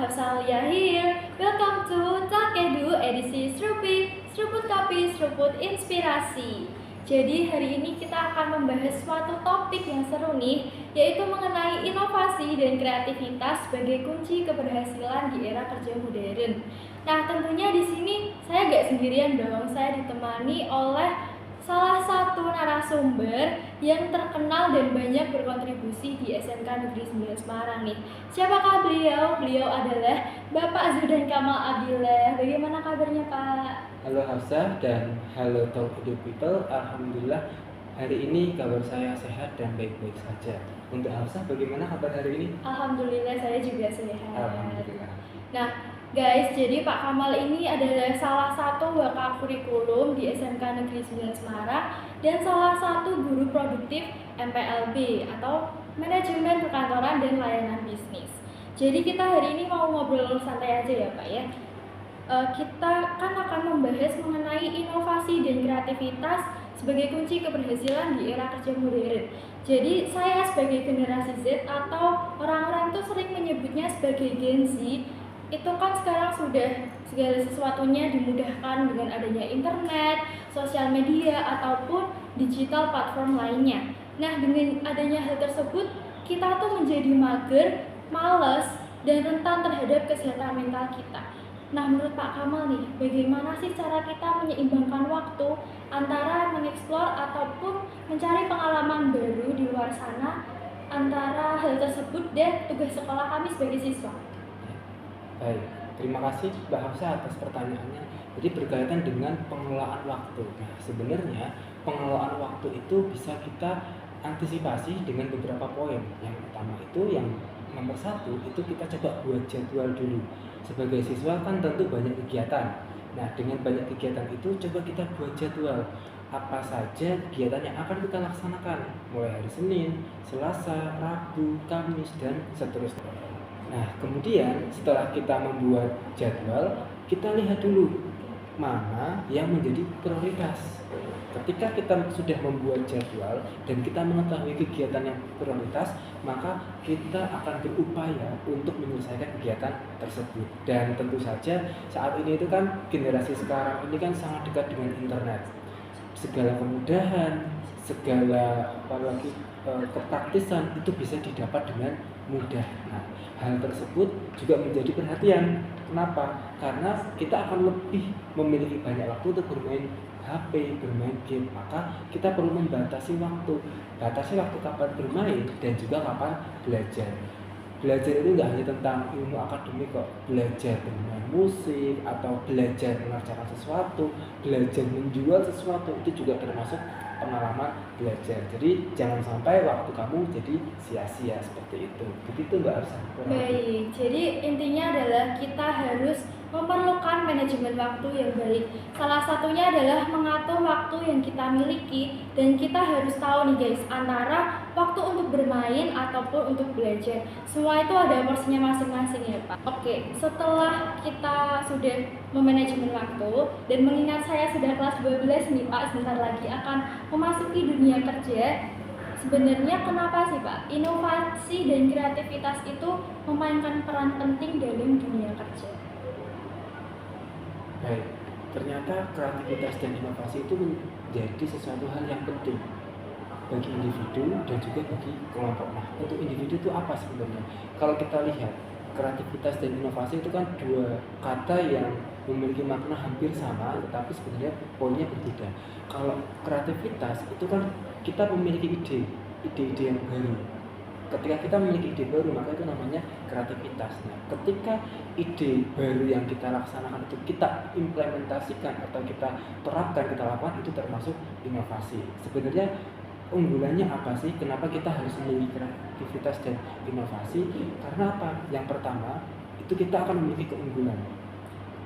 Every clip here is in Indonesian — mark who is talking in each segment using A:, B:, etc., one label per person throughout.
A: Hafsalia here. Welcome to Takedu edisi Seruput Kopi, Seruput Inspirasi. Jadi hari ini kita akan membahas suatu topik yang seru nih, yaitu mengenai inovasi dan kreativitas sebagai kunci keberhasilan di era kerja modern. Nah, tentunya di sini saya nggak sendirian dong, saya ditemani oleh salah satu narasumber yang terkenal dan banyak berkontribusi di SMK Negeri 9 Semarang nih. Siapakah beliau? Beliau adalah Bapak Zudan Kamal Abdillah. Bagaimana kabarnya, Pak?
B: Halo Hafsah dan halo Talk to People. Alhamdulillah hari ini kabar saya sehat dan baik-baik saja. Untuk Hafsah bagaimana kabar hari ini?
A: Alhamdulillah saya juga sehat.
B: Alhamdulillah.
A: Nah, guys, jadi Pak Kamal ini adalah salah satu waka kurikulum di SMK Negeri 9 Semarang dan salah satu guru produktif MPLB atau Manajemen Perkantoran dan Layanan Bisnis. Jadi kita hari ini mau ngobrol santai aja ya Pak ya. Kita kan akan membahas mengenai inovasi dan kreativitas sebagai kunci keberhasilan di era kerja modern. Jadi saya sebagai generasi Z atau orang-orang itu sering menyebutnya sebagai Gen Z, itu kan sekarang sudah segala sesuatunya dimudahkan dengan adanya internet, sosial media, ataupun digital platform lainnya. Nah, dengan adanya hal tersebut, kita tuh menjadi mager, malas, dan rentan terhadap kesehatan mental kita. Nah, menurut Pak Kamal nih, bagaimana sih cara kita menyeimbangkan waktu antara mengeksplor ataupun mencari pengalaman baru di luar sana antara hal tersebut dan tugas sekolah kami sebagai siswa?
B: Baik, terima kasih Mbak Hafsah atas pertanyaannya. Jadi berkaitan dengan pengelolaan waktu. Nah, sebenarnya pengelolaan waktu itu bisa kita antisipasi dengan beberapa poin. Yang pertama itu yang nomor satu itu kita coba buat jadwal dulu. Sebagai siswa kan tentu banyak kegiatan. Nah, dengan banyak kegiatan itu coba kita buat jadwal. Apa saja kegiatan yang akan kita laksanakan mulai hari Senin, Selasa, Rabu, Kamis, dan seterusnya. Nah, kemudian setelah kita membuat jadwal, kita lihat dulu mana yang menjadi prioritas. Ketika kita sudah membuat jadwal dan kita mengetahui kegiatan yang prioritas, maka kita akan berupaya untuk menyelesaikan kegiatan tersebut. Dan tentu saja saat ini itu kan generasi sekarang ini kan sangat dekat dengan internet. Segala kemudahan, segala apalagi kepraktisan itu bisa didapat dengan mudah. Nah, hal tersebut juga menjadi perhatian. Kenapa? Karena kita akan lebih memiliki banyak waktu untuk bermain HP, bermain game. Maka kita perlu membatasi waktu. Batasi waktu kapan bermain dan juga kapan belajar. Belajar itu nggak hanya tentang ilmu akademik kok. Belajar bermain musik atau belajar mengerjakan sesuatu, belajar menjual sesuatu itu juga termasuk pengalaman belajar. Jadi jangan sampai waktu kamu jadi sia-sia seperti itu. Begitu Mbak Arsa.
A: Baik, jadi intinya adalah kita harus memerlukan manajemen waktu yang baik. Salah satunya adalah mengatur waktu yang kita miliki, dan kita harus tahu nih guys, antara waktu untuk bermain ataupun untuk belajar. Semua itu ada porsinya masing-masing ya Pak. Oke, setelah kita sudah memanajemen waktu dan mengingat saya sudah kelas 12 nih Pak, sebentar lagi akan memasuki dunia kerja. Sebenarnya kenapa sih Pak, inovasi dan kreativitas itu memainkan peran penting dalam dunia kerja?
B: Baik, ternyata kreativitas dan inovasi itu menjadi sesuatu hal yang penting bagi individu dan juga bagi kelompok. Nah, untuk individu itu apa sebenarnya? Kalau kita lihat, kreativitas dan inovasi itu kan dua kata yang memiliki makna hampir sama, tetapi sebenarnya poinnya berbeda. Kalau kreativitas itu kan kita memiliki ide-ide yang baru. Ketika kita memiliki ide baru, maka itu namanya kreativitas. Nah, ketika ide baru yang kita laksanakan itu kita implementasikan atau kita terapkan, kita lakukan, itu termasuk inovasi. Sebenarnya unggulannya apa sih? Kenapa kita harus memiliki kreativitas dan inovasi? Karena apa? Yang pertama, itu kita akan memiliki keunggulan.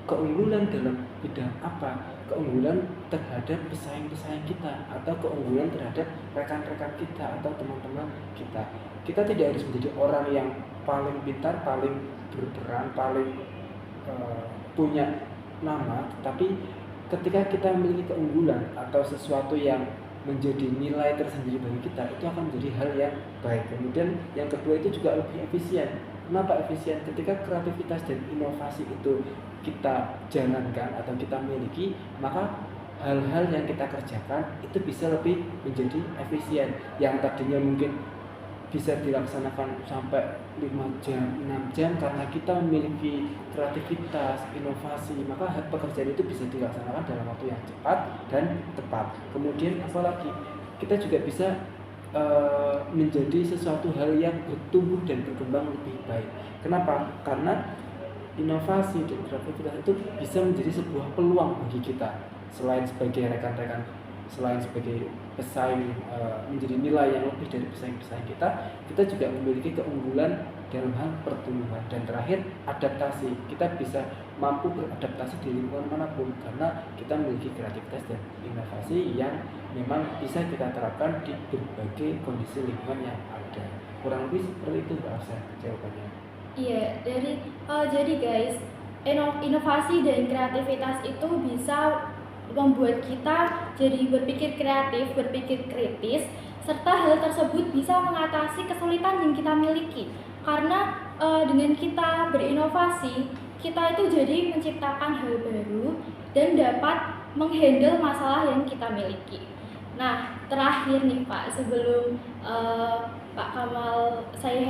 B: Keunggulan dalam bidang apa? Keunggulan terhadap pesaing-pesaing kita, atau keunggulan terhadap rekan-rekan kita atau teman-teman kita. Kita tidak harus menjadi orang yang paling pintar, paling berperan, paling punya nama, tapi ketika kita memiliki keunggulan atau sesuatu yang menjadi nilai tersendiri bagi kita, itu akan menjadi hal yang baik. Kemudian yang kedua itu juga lebih efisien. Kenapa efisien? Ketika kreativitas dan inovasi itu kita jalankan atau kita miliki, maka hal-hal yang kita kerjakan itu bisa lebih menjadi efisien. Yang tadinya mungkin bisa dilaksanakan sampai 5 jam, 6 jam karena kita memiliki kreativitas, inovasi, maka pekerjaan itu bisa dilaksanakan dalam waktu yang cepat dan tepat. Kemudian apalagi kita juga bisa menjadi sesuatu hal yang bertumbuh dan berkembang lebih baik. Kenapa? Karena inovasi dan kreativitas itu bisa menjadi sebuah peluang bagi kita. Selain sebagai rekan-rekan, selain sebagai pesaing, menjadi nilai yang lebih dari pesaing-pesaing kita juga memiliki keunggulan dalam hal pertumbuhan. Dan terakhir, adaptasi. Kita bisa mampu beradaptasi di lingkungan manapun karena kita memiliki kreativitas dan inovasi yang memang bisa kita terapkan di berbagai kondisi lingkungan yang ada. Kurang lebih seperti itu Mbak Afsa jawabannya.
A: Iya, jadi guys, inovasi dan kreativitas itu bisa membuat kita jadi berpikir kreatif, berpikir kritis, serta hal tersebut bisa mengatasi kesulitan yang kita miliki. Karena dengan kita berinovasi, kita itu jadi menciptakan hal baru dan dapat menghandle masalah yang kita miliki. Nah, terakhir nih Pak, sebelum Pak Kamal say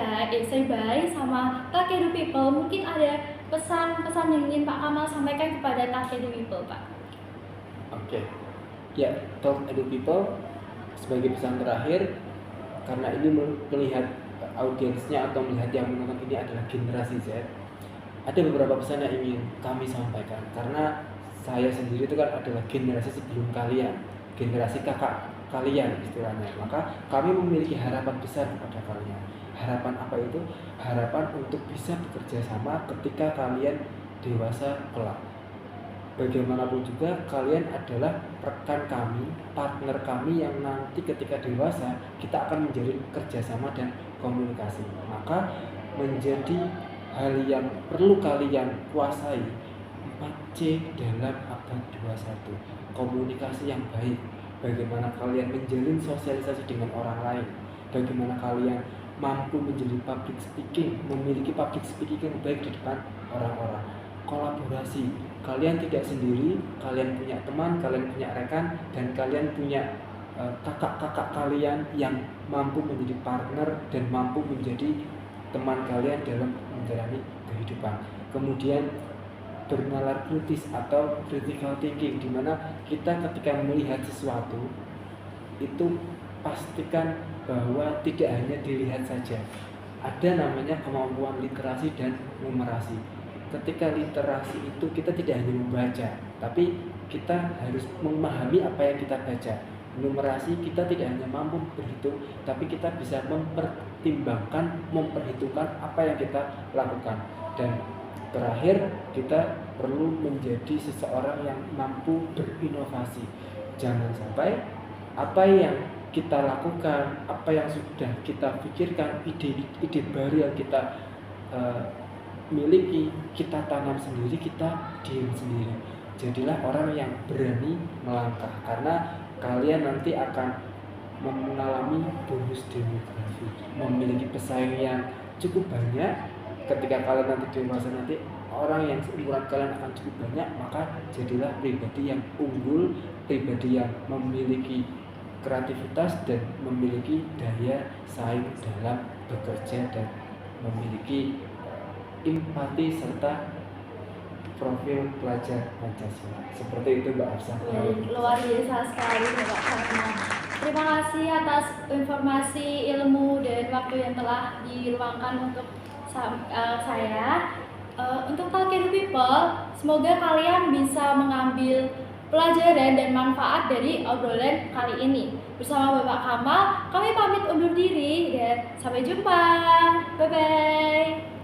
A: bye sama Takedo People, mungkin ada pesan-pesan yang ingin Pak Kamal sampaikan kepada Takedo People, Pak.
B: Oke. Ya, Talk Edu People sebagai pesan terakhir, karena ini melihat audiensnya atau melihat yang menonton ini adalah generasi Z, ada beberapa pesan yang ingin kami sampaikan. Karena saya sendiri itu kan adalah generasi sebelum kalian, generasi kakak kalian istilahnya. Maka kami memiliki harapan besar kepada kalian. Harapan apa itu? Harapan untuk bisa bekerja sama ketika kalian dewasa kelak. Bagaimanapun juga kalian adalah rekan kami, partner kami yang nanti ketika dewasa kita akan menjalin kerjasama dan komunikasi. Maka menjadi hal yang perlu kalian kuasai 4C dalam abad 21. Komunikasi yang baik. Bagaimana kalian menjalin sosialisasi dengan orang lain. Bagaimana kalian mampu menjadi public speaking, memiliki public speaking yang baik di depan orang-orang. Kolaborasi, kalian tidak sendiri, kalian punya teman, kalian punya rekan, dan kalian punya kakak-kakak kalian yang mampu menjadi partner dan mampu menjadi teman kalian dalam menjalani kehidupan. Kemudian bernalar kritis atau critical thinking, di mana kita ketika melihat sesuatu itu pastikan bahwa tidak hanya dilihat saja. Ada namanya kemampuan literasi dan numerasi. Ketika literasi itu kita tidak hanya membaca, tapi kita harus memahami apa yang kita baca. Numerasi kita tidak hanya mampu berhitung, tapi kita bisa memperhitungkan apa yang kita lakukan. Dan terakhir, kita perlu menjadi seseorang yang mampu berinovasi. Jangan sampai apa yang kita lakukan, apa yang sudah kita pikirkan, ide-ide baru yang kita miliki, kita tanam sendiri, kita diam sendiri. Jadilah orang yang berani melangkah, karena kalian nanti akan mengalami bonus demografi, memiliki pesaing yang cukup banyak. Ketika kalian nanti dewasa, nanti orang yang seumuran kalian akan cukup banyak. Maka jadilah pribadi yang unggul, pribadi yang memiliki kreativitas dan memiliki daya saing dalam bekerja dan memiliki empati serta profil pelajar Pancasila. Seperti itu Mbak Afsa.
A: Luar biasa sekali Bapak Kamal. Terima kasih atas informasi, ilmu, dan waktu yang telah diluangkan untuk saya. Untuk Takedo People, semoga kalian bisa mengambil pelajaran dan manfaat dari obrolan kali ini. Bersama Bapak Kamal, kami pamit undur diri dan sampai jumpa. Bye-bye.